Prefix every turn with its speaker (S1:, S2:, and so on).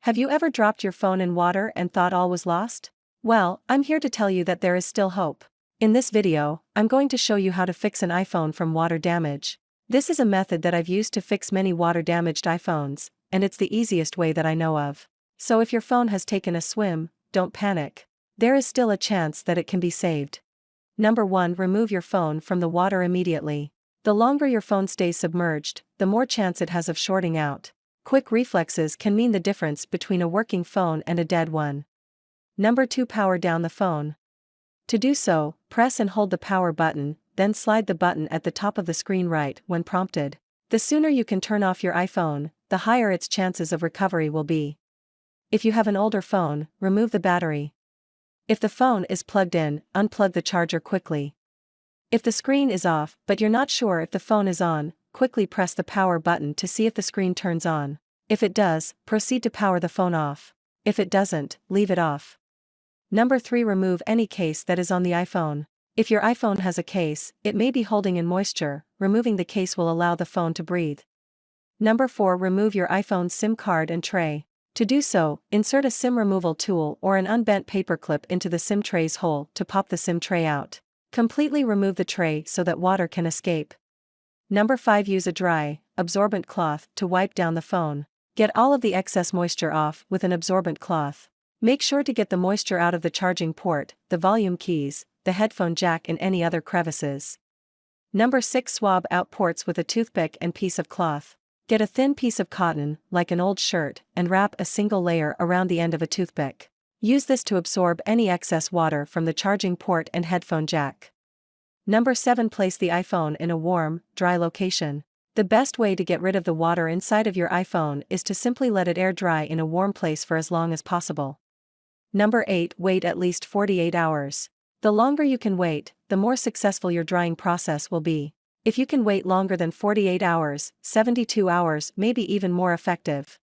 S1: Have you ever dropped your phone in water and thought all was lost? Well, I'm here to tell you that there is still hope. In this video, I'm going to show you how to fix an iPhone from water damage. This is a method that I've used to fix many water-damaged iPhones, and it's the easiest way that I know of. So if your phone has taken a swim, don't panic. There is still a chance that it can be saved. Number 1. Remove your phone from the water immediately. The longer your phone stays submerged, the more chance it has of shorting out. Quick reflexes can mean the difference between a working phone and a dead one. Number 2. Power down the phone. To do so, press and hold the power button, then slide the button at the top of the screen right when prompted. The sooner you can turn off your iPhone, the higher its chances of recovery will be. If you have an older phone, remove the battery. If the phone is plugged in, unplug the charger quickly. If the screen is off but you're not sure if the phone is on, quickly press the power button to see if the screen turns on. If it does, proceed to power the phone off. If it doesn't, leave it off. Number 3. Remove any case that is on the iPhone. If your iPhone has a case, it may be holding in moisture. Removing the case will allow the phone to breathe. Number 4. Remove your iPhone's SIM card and tray. To do so, insert a SIM removal tool or an unbent paper clip into the SIM tray's hole to pop the SIM tray out. Completely remove the tray so that water can escape. Number 5. Use a dry, absorbent cloth to wipe down the phone. Get all of the excess moisture off with an absorbent cloth. Make sure to get the moisture out of the charging port, the volume keys, the headphone jack and any other crevices. Number 6. Swab out ports with a toothpick and piece of cloth. Get a thin piece of cotton, like an old shirt, and wrap a single layer around the end of a toothpick. Use this to absorb any excess water from the charging port and headphone jack. Number 7. Place the iPhone in a warm, dry location. The best way to get rid of the water inside of your iPhone is to simply let it air dry in a warm place for as long as possible. Number 8. Wait at least 48 hours. The longer you can wait, the more successful your drying process will be. If you can wait longer than 48 hours, 72 hours may be even more effective.